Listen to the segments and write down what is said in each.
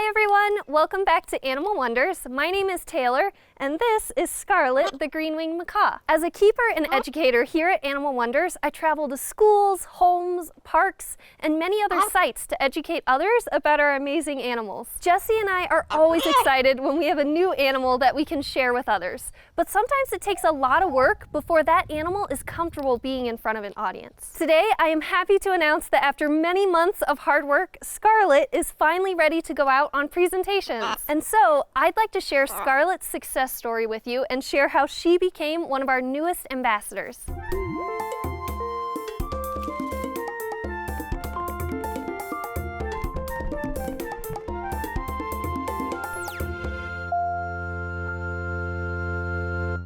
Hi everyone, welcome back to Animal Wonders. My name is Taylor, and this is Scarlet, the green-winged macaw. As a keeper and educator here at Animal Wonders, I travel to schools, homes, parks, and many other sites to educate others about our amazing animals. Jessie and I are always excited when we have a new animal that we can share with others, but sometimes it takes a lot of work before that animal is comfortable being in front of an audience. Today, I am happy to announce that after many months of hard work, Scarlet is finally ready to go out on presentations. And so, I'd like to share Scarlet's success story with you and share how she became one of our newest ambassadors.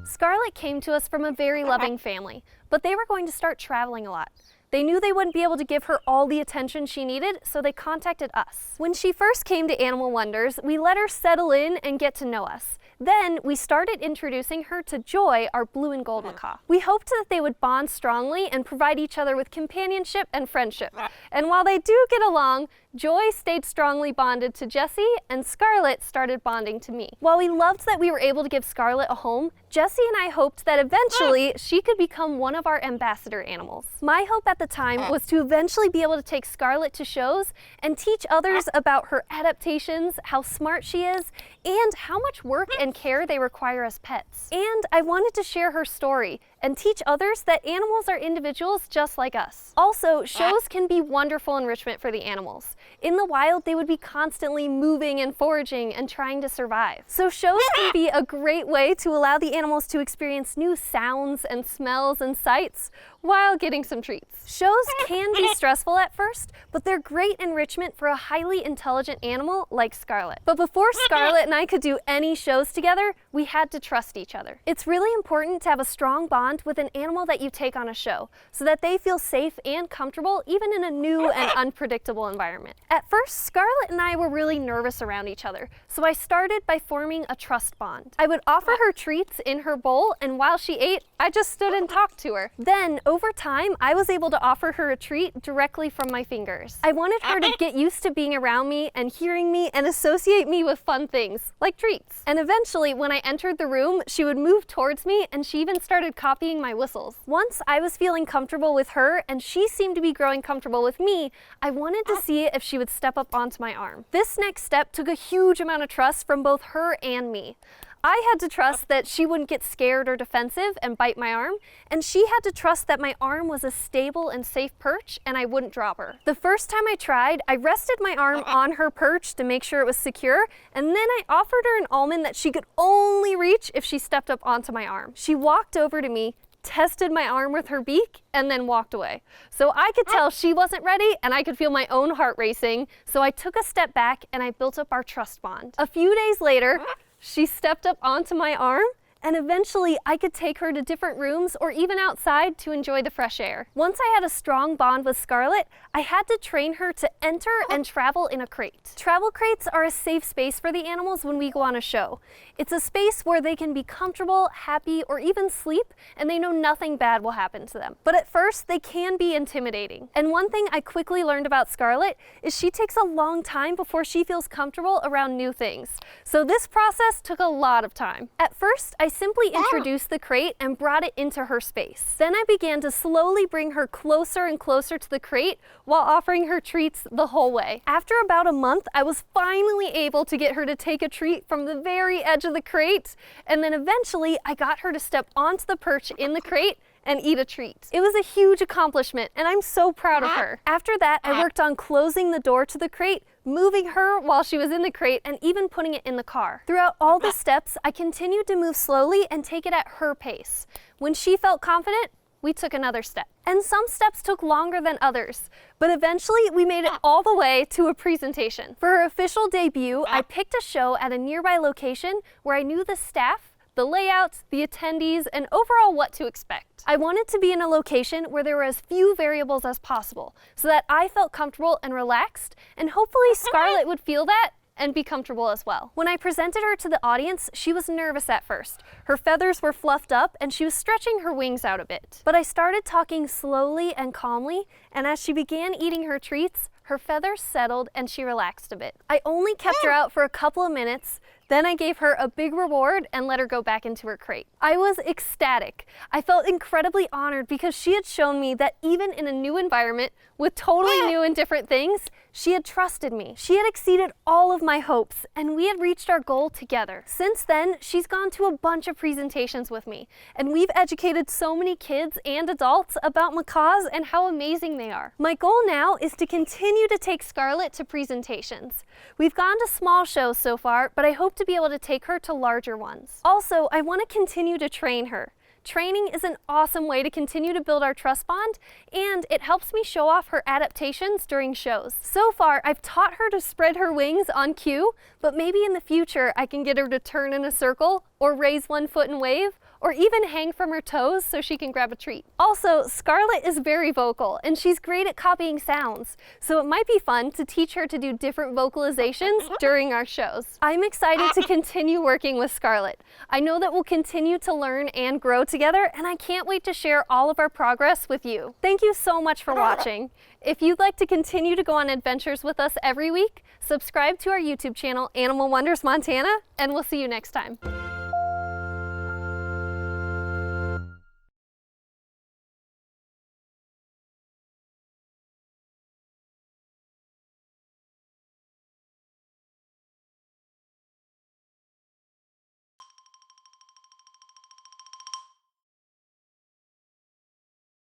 Scarlet came to us from a very loving family, but they were going to start traveling a lot. They knew they wouldn't be able to give her all the attention she needed, so they contacted us. When she first came to Animal Wonders, we let her settle in and get to know us. Then we started introducing her to Joy, our blue and gold macaw. We hoped that they would bond strongly and provide each other with companionship and friendship. And while they do get along, Joy stayed strongly bonded to Jessie, and Scarlet started bonding to me. While we loved that we were able to give Scarlet a home, Jessie and I hoped that eventually she could become one of our ambassador animals. My hope at the time was to eventually be able to take Scarlet to shows and teach others about her adaptations, how smart she is, and how much work and care they require as pets. And I wanted to share her story and teach others that animals are individuals just like us. Also, shows can be wonderful enrichment for the animals. In the wild, they would be constantly moving and foraging and trying to survive. So shows can be a great way to allow the animals to experience new sounds and smells and sights while getting some treats. Shows can be stressful at first, but they're great enrichment for a highly intelligent animal like Scarlet. But before Scarlet and I could do any shows together, we had to trust each other. It's really important to have a strong bond with an animal that you take on a show, so that they feel safe and comfortable even in a new and unpredictable environment. At first, Scarlet and I were really nervous around each other, so I started by forming a trust bond. I would offer her treats in her bowl, and while she ate, I just stood and talked to her. Then, over time, I was able to offer her a treat directly from my fingers. I wanted her to get used to being around me and hearing me and associate me with fun things, like treats. And eventually, when I entered the room, she would move towards me, and she even started copying my whistles. Once I was feeling comfortable with her, and she seemed to be growing comfortable with me, I wanted to see if she would step up onto my arm. This next step took a huge amount of trust from both her and me. I had to trust that she wouldn't get scared or defensive and bite my arm, and she had to trust that my arm was a stable and safe perch and I wouldn't drop her. The first time I tried, I rested my arm on her perch to make sure it was secure, and then I offered her an almond that she could only reach if she stepped up onto my arm. She walked over to me, tested my arm with her beak, and then walked away. So I could tell she wasn't ready, and I could feel my own heart racing, so I took a step back and I built up our trust bond. A few days later, she stepped up onto my arm, and eventually I could take her to different rooms or even outside to enjoy the fresh air. Once I had a strong bond with Scarlet, I had to train her to enter and travel in a crate. Travel crates are a safe space for the animals when we go on a show. It's a space where they can be comfortable, happy, or even sleep, and they know nothing bad will happen to them. But at first, they can be intimidating. And one thing I quickly learned about Scarlet is she takes a long time before she feels comfortable around new things. So this process took a lot of time. At first, I simply introduced the crate and brought it into her space. Then I began to slowly bring her closer and closer to the crate while offering her treats the whole way. After about a month, I was finally able to get her to take a treat from the very edge of the crate, and then eventually I got her to step onto the perch in the crate and eat a treat. It was a huge accomplishment, and I'm so proud of her. After that, I worked on closing the door to the crate, moving her while she was in the crate, and even putting it in the car. Throughout all the steps, I continued to move slowly and take it at her pace. When she felt confident, we took another step. And some steps took longer than others, but eventually we made it all the way to a presentation. For her official debut, I picked a show at a nearby location where I knew the staff, the layouts, the attendees, and overall what to expect. I wanted to be in a location where there were as few variables as possible, so that I felt comfortable and relaxed, and hopefully Scarlet would feel that and be comfortable as well. When I presented her to the audience, she was nervous at first. Her feathers were fluffed up and she was stretching her wings out a bit. But I started talking slowly and calmly, and as she began eating her treats, her feathers settled and she relaxed a bit. I only kept her out for a couple of minutes, then I gave her a big reward and let her go back into her crate. I was ecstatic. I felt incredibly honored because she had shown me that even in a new environment with totally new and different things, she had trusted me. She had exceeded all of my hopes and we had reached our goal together. Since then, she's gone to a bunch of presentations with me and we've educated so many kids and adults about macaws and how amazing they are. My goal now is to continue to take Scarlet to presentations. We've gone to small shows so far, but I hope to be able to take her to larger ones. Also, I want to continue to train her. Training is an awesome way to continue to build our trust bond, and it helps me show off her adaptations during shows. So far, I've taught her to spread her wings on cue, but maybe in the future I can get her to turn in a circle, or raise one foot and wave, or even hang from her toes so she can grab a treat. Also, Scarlet is very vocal, and she's great at copying sounds, so it might be fun to teach her to do different vocalizations during our shows. I'm excited to continue working with Scarlet. I know that we'll continue to learn and grow together, and I can't wait to share all of our progress with you. Thank you so much for watching. If you'd like to continue to go on adventures with us every week, subscribe to our YouTube channel, Animal Wonders Montana, and we'll see you next time.